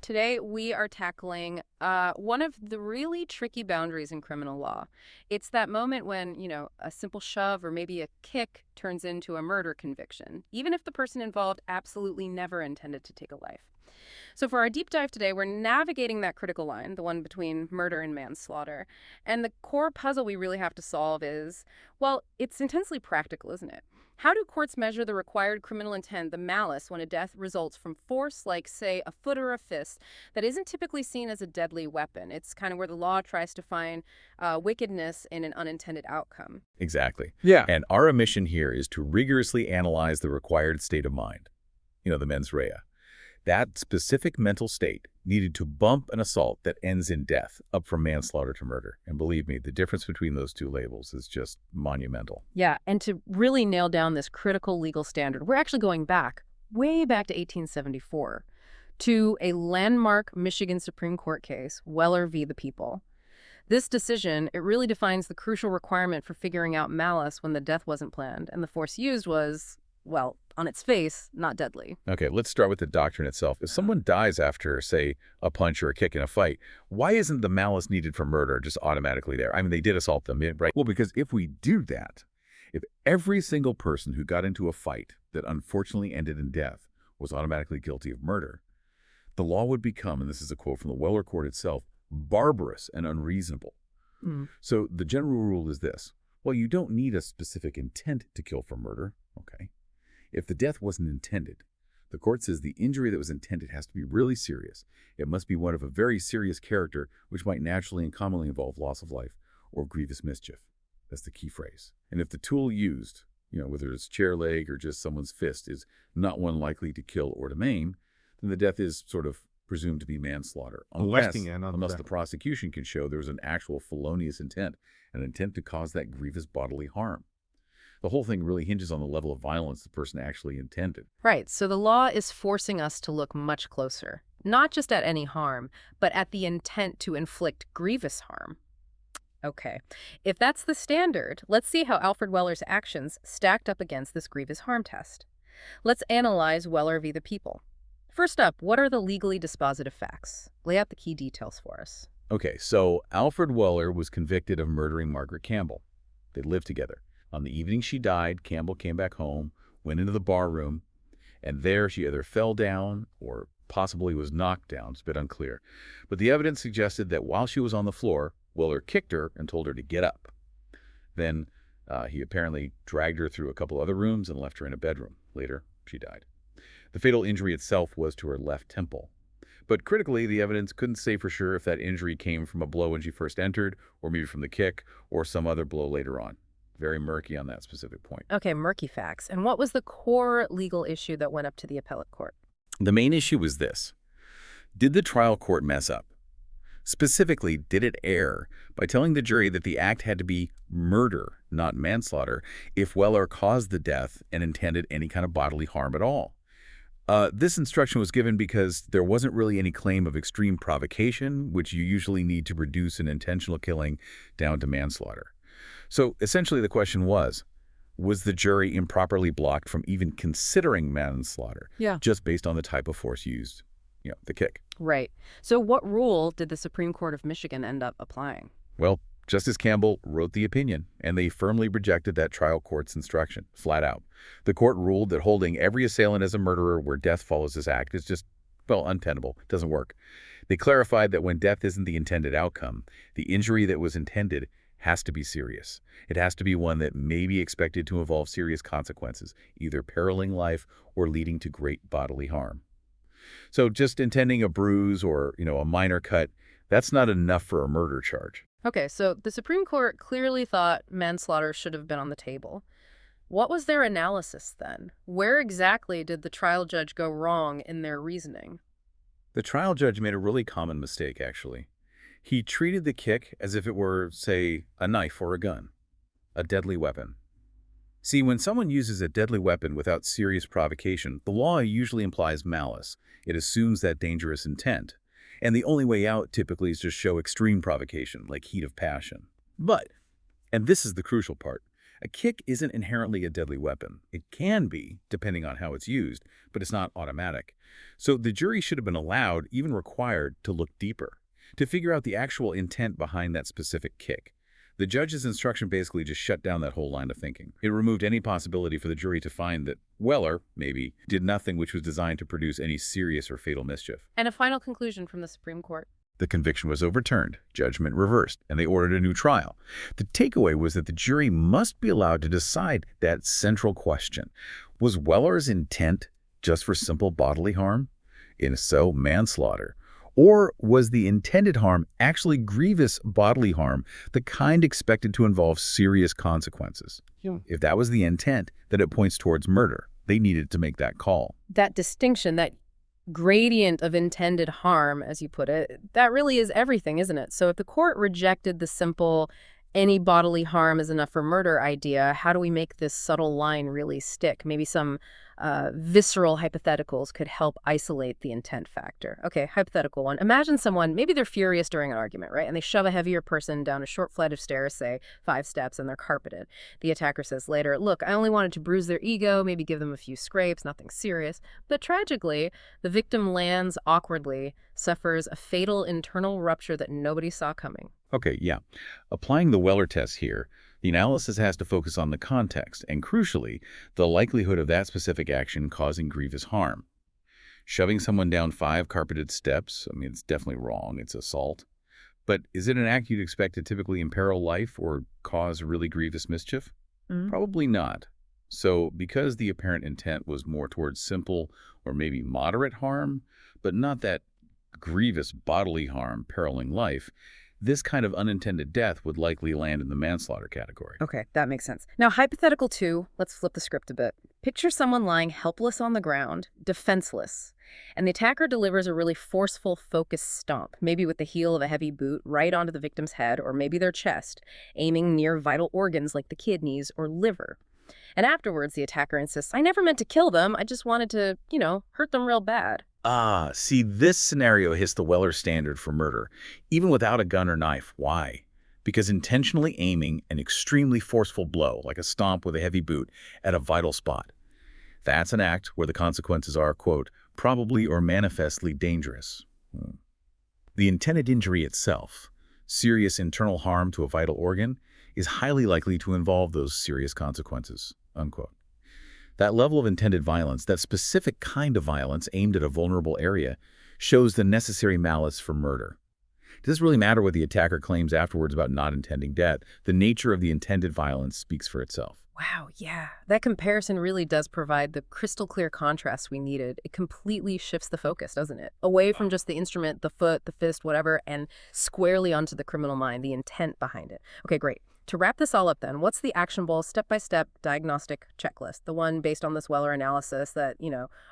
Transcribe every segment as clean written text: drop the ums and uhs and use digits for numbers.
Today, we are tackling one of the really tricky boundaries in criminal law. It's that moment when, a simple shove or maybe a kick turns into a murder conviction, even if the person involved absolutely never intended to take a life. So, for our deep dive today, we're navigating that critical line, the one between murder and manslaughter. And the core puzzle we really have to solve is, well, it's intensely practical, isn't it? How do courts measure the required criminal intent, the malice, when a death results from force like, say, a foot or a fist that isn't typically seen as a deadly weapon? It's kind of where the law tries to find wickedness in an unintended outcome. Exactly. Yeah. And our mission here is to rigorously analyze the required state of mind, the mens rea. That specific mental state needed to bump an assault that ends in death up from manslaughter to murder. And believe me, the difference between those two labels is just monumental. Yeah, and to really nail down this critical legal standard, we're actually going back, way back to 1874, to a landmark Michigan Supreme Court case, Wellar v. the People. This decision, it really defines the crucial requirement for figuring out malice when the death wasn't planned, and the force used was, well, on its face, not deadly. Okay, let's start with the doctrine itself. If someone dies after, say, a punch or a kick in a fight, why isn't the malice needed for murder just automatically there? I mean, they did assault them, right? Well, because if we do that, if every single person who got into a fight that unfortunately ended in death was automatically guilty of murder, the law would become, and this is a quote from the Wellar court itself, barbarous and unreasonable. So the general rule is this. Well, you don't need a specific intent to kill for murder, okay? If the death wasn't intended, the court says the injury that was intended has to be really serious. It must be one of a very serious character, which might naturally and commonly involve loss of life or grievous mischief. That's the key phrase. And if the tool used, whether it's chair leg or just someone's fist, is not one likely to kill or to maim, then the death is sort of presumed to be manslaughter. Unless the prosecution can show there was an actual felonious intent, an intent to cause that grievous bodily harm. The whole thing really hinges on the level of violence the person actually intended. Right, so the law is forcing us to look much closer, not just at any harm, but at the intent to inflict grievous harm. Okay, if that's the standard, let's see how Alfred Wellar's actions stacked up against this grievous harm test. Let's analyze Wellar v. the People. First up, what are the legally dispositive facts? Lay out the key details for us. Okay, so Alfred Wellar was convicted of murdering Margaret Campbell. They lived together. On the evening she died, Campbell came back home, went into the bar room, and there she either fell down or possibly was knocked down. It's a bit unclear. But the evidence suggested that while she was on the floor, Wellar kicked her and told her to get up. Then he apparently dragged her through a couple other rooms and left her in a bedroom. Later, she died. The fatal injury itself was to her left temple. But critically, the evidence couldn't say for sure if that injury came from a blow when she first entered, or maybe from the kick, or some other blow later on. Very murky on that specific point. Okay, murky facts. And what was the core legal issue that went up to the appellate court? The main issue was this. Did the trial court mess up? Specifically, did it err by telling the jury that the act had to be murder, not manslaughter, if Wellar caused the death and intended any kind of bodily harm at all? This instruction was given because there wasn't really any claim of extreme provocation, which you usually need to reduce an intentional killing down to manslaughter. So essentially the question was the jury improperly blocked from even considering manslaughter just based on the type of force used, the kick? Right. So what rule did the Supreme Court of Michigan end up applying? Well, Justice Campbell wrote the opinion, and they firmly rejected that trial court's instruction, flat out. The court ruled that holding every assailant as a murderer where death follows this act is just, untenable. It doesn't work. They clarified that when death isn't the intended outcome, the injury that was intended has to be serious. It has to be one that may be expected to involve serious consequences, either periling life or leading to great bodily harm. So just intending a bruise or, a minor cut, that's not enough for a murder charge. Okay, so the Supreme Court clearly thought manslaughter should have been on the table. What was their analysis then? Where exactly did the trial judge go wrong in their reasoning? The trial judge made a really common mistake, actually. He treated the kick as if it were, say, a knife or a gun, a deadly weapon. See, when someone uses a deadly weapon without serious provocation, the law usually implies malice. It assumes that dangerous intent. And the only way out typically is to show extreme provocation, like heat of passion. But, and this is the crucial part, A kick isn't inherently a deadly weapon. It can be, depending on how it's used, but it's not automatic. So the jury should have been allowed, even required, to look deeper, to figure out the actual intent behind that specific kick. The judge's instruction basically just shut down that whole line of thinking. It removed any possibility for the jury to find that Wellar, maybe, did nothing which was designed to produce any serious or fatal mischief. And a final conclusion from the Supreme Court. The conviction was overturned, judgment reversed, and they ordered a new trial. The takeaway was that the jury must be allowed to decide that central question. Was Wellar's intent just for simple bodily harm? If so, manslaughter. Or was the intended harm actually grievous bodily harm, the kind expected to involve serious consequences? Yeah. If that was the intent, then it points towards murder. They needed to make that call. That distinction, that gradient of intended harm, as you put it, that really is everything, isn't it? So if the court rejected the simple any bodily harm is enough for murder idea, how do we make this subtle line really stick? Maybe some visceral hypotheticals could help isolate the intent factor. Okay, hypothetical one. Imagine someone, maybe they're furious during an argument, right? And they shove a heavier person down a short flight of stairs, say 5 steps, and they're carpeted. The attacker says later, look, I only wanted to bruise their ego, maybe give them a few scrapes, nothing serious. But tragically, the victim lands awkwardly, suffers a fatal internal rupture that nobody saw coming. Okay, yeah. Applying the Wellar test here, the analysis has to focus on the context and, crucially, the likelihood of that specific action causing grievous harm. Shoving someone down 5 carpeted steps, I mean, it's definitely wrong. It's assault. But is it an act you'd expect to typically imperil life or cause really grievous mischief? Probably not. So, because the apparent intent was more towards simple or maybe moderate harm, but not that grievous bodily harm periling life, this kind of unintended death would likely land in the manslaughter category. Okay, that makes sense. Now, hypothetical 2, let's flip the script a bit. Picture someone lying helpless on the ground, defenseless, and the attacker delivers a really forceful, focused stomp, maybe with the heel of a heavy boot right onto the victim's head or maybe their chest, aiming near vital organs like the kidneys or liver. And afterwards, the attacker insists, I never meant to kill them, I just wanted to, hurt them real bad. See, this scenario hits the Wellar standard for murder, even without a gun or knife. Why? Because intentionally aiming an extremely forceful blow, like a stomp with a heavy boot, at a vital spot. That's an act where the consequences are, quote, probably or manifestly dangerous. The intended injury itself, serious internal harm to a vital organ, is highly likely to involve those serious consequences, unquote. That level of intended violence, that specific kind of violence aimed at a vulnerable area, shows the necessary malice for murder. Does this really matter what the attacker claims afterwards about not intending death? The nature of the intended violence speaks for itself. Wow, yeah. That comparison really does provide the crystal clear contrast we needed. It completely shifts the focus, doesn't it? Away from just the instrument, the foot, the fist, whatever, and squarely onto the criminal mind, the intent behind it. Okay, great. To wrap this all up then, what's the actionable step-by-step diagnostic checklist? The one based on this Wellar analysis that,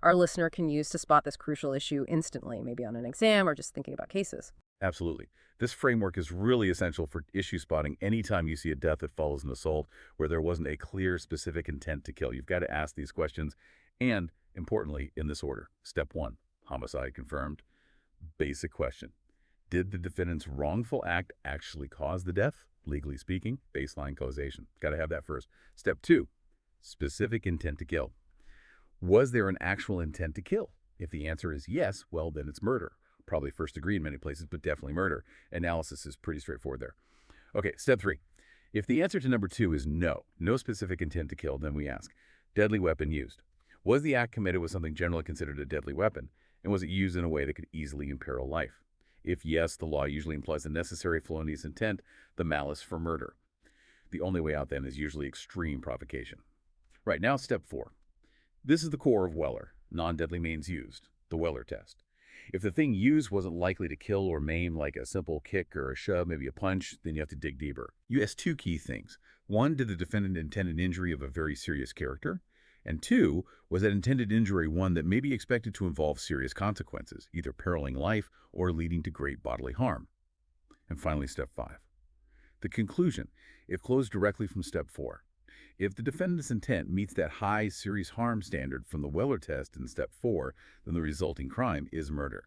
our listener can use to spot this crucial issue instantly, maybe on an exam or just thinking about cases. Absolutely. This framework is really essential for issue spotting anytime you see a death that follows an assault where there wasn't a clear, specific intent to kill. You've got to ask these questions and, importantly, in this order. Step 1, homicide confirmed. Basic question. Did the defendant's wrongful act actually cause the death? Legally speaking, baseline causation. Got to have that first. Step 2, specific intent to kill. Was there an actual intent to kill? If the answer is yes, well, then it's murder. Probably first degree in many places, but definitely murder. Analysis is pretty straightforward there. Okay, step 3. If the answer to number 2 is no specific intent to kill, then we ask, deadly weapon used. Was the act committed with something generally considered a deadly weapon, and was it used in a way that could easily imperil life? If yes, the law usually implies the necessary felonious intent, the malice for murder. The only way out then is usually extreme provocation. Right, now step 4. This is the core of Wellar, non-deadly means used, the Wellar test. If the thing used wasn't likely to kill or maim like a simple kick or a shove, maybe a punch, then you have to dig deeper. You ask 2 key things. 1, did the defendant intend an injury of a very serious character? And 2, was that intended injury one that may be expected to involve serious consequences, either periling life or leading to great bodily harm? And finally, step 5. The conclusion, it flows directly from step 4. If the defendant's intent meets that high serious harm standard from the Wellar test in step 4, then the resulting crime is murder.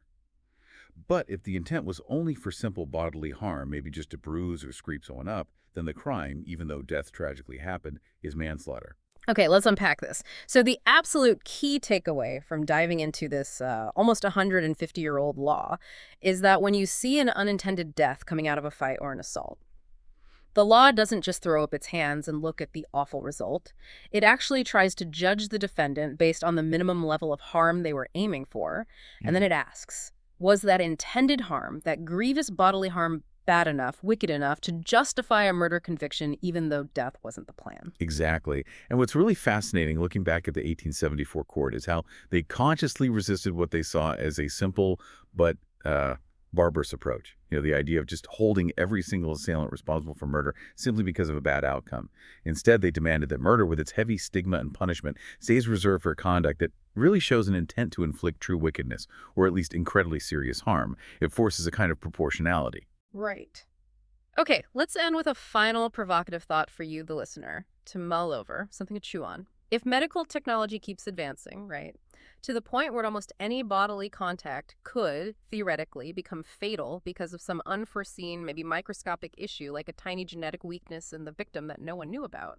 But if the intent was only for simple bodily harm, maybe just to bruise or scrape someone up, then the crime, even though death tragically happened, is manslaughter. Okay, let's unpack this. So the absolute key takeaway from diving into this almost 150-year-old law is that when you see an unintended death coming out of a fight or an assault, the law doesn't just throw up its hands and look at the awful result. It actually tries to judge the defendant based on the minimum level of harm they were aiming for, and then Hmm. it asks, was that intended harm, that grievous bodily harm, bad enough, wicked enough to justify a murder conviction even though death wasn't the plan? Exactly. And what's really fascinating looking back at the 1874 court is how they consciously resisted what they saw as a simple but barbarous approach. The idea of just holding every single assailant responsible for murder simply because of a bad outcome. Instead, they demanded that murder, with its heavy stigma and punishment, stays reserved for conduct that really shows an intent to inflict true wickedness, or at least incredibly serious harm. It forces a kind of proportionality. Right. Okay, let's end with a final provocative thought for you, the listener, to mull over, something to chew on. If medical technology keeps advancing, right, to the point where almost any bodily contact could, theoretically, become fatal because of some unforeseen, maybe microscopic issue like a tiny genetic weakness in the victim that no one knew about,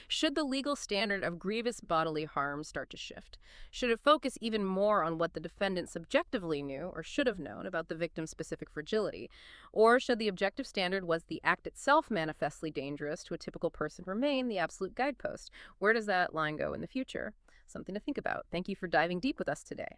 should the legal standard of grievous bodily harm start to shift? Should it focus even more on what the defendant subjectively knew or should have known about the victim's specific fragility? Or should the objective standard was the act itself manifestly dangerous to a typical person remain the absolute guidepost? Where does that line go in the future? Something to think about. Thank you for diving deep with us today.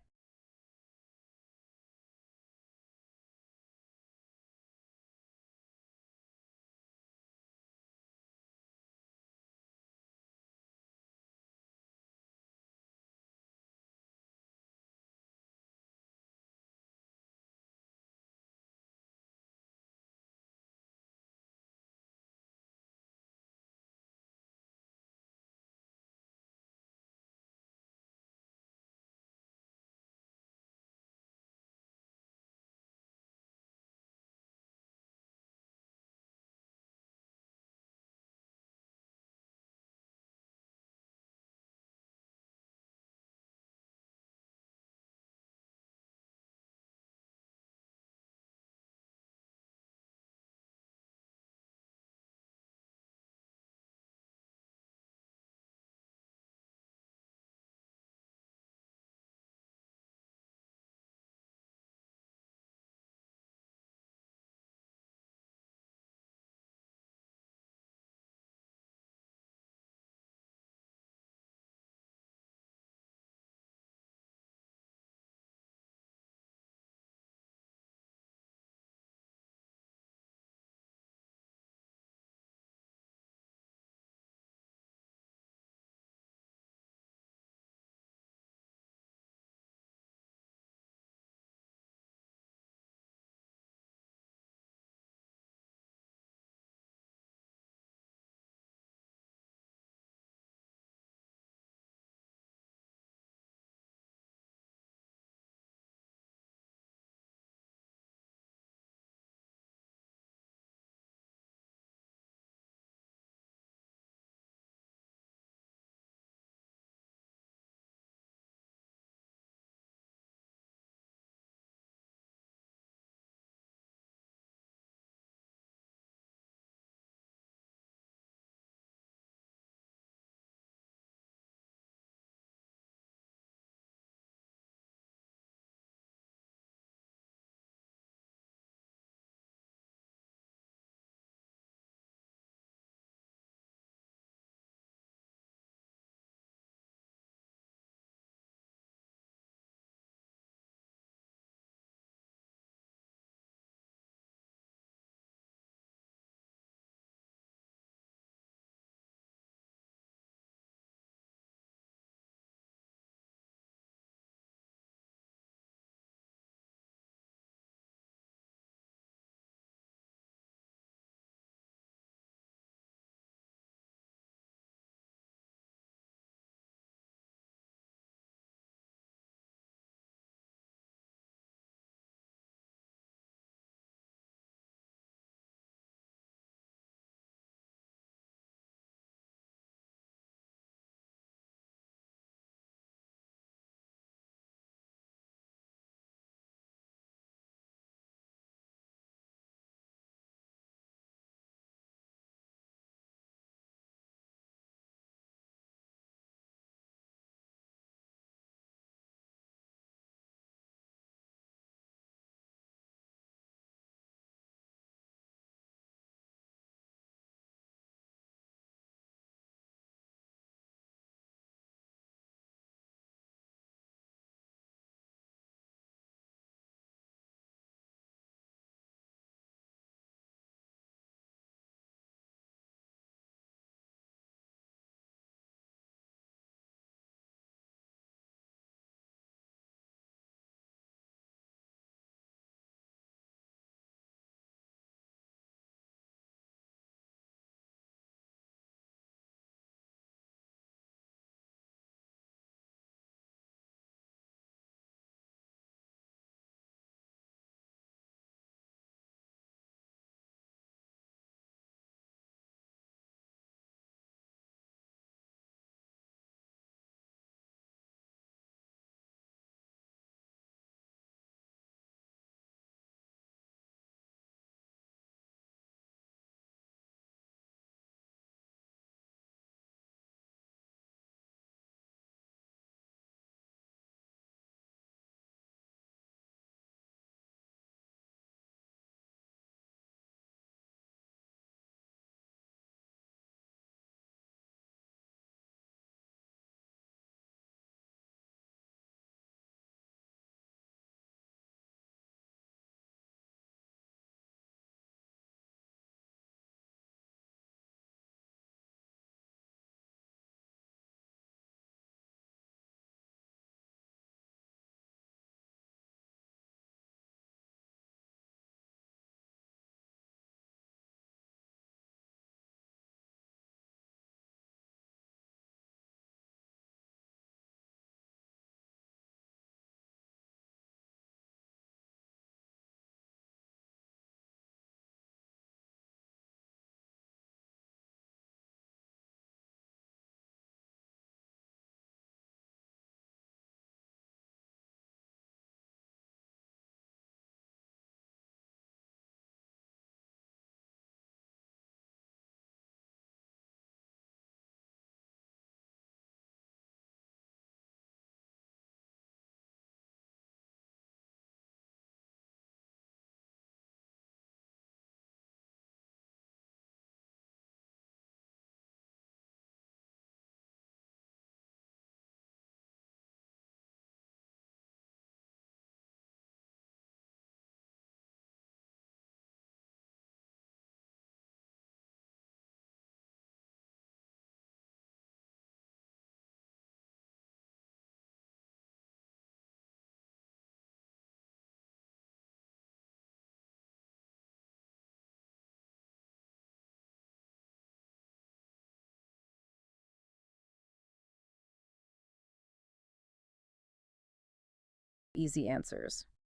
easy answers.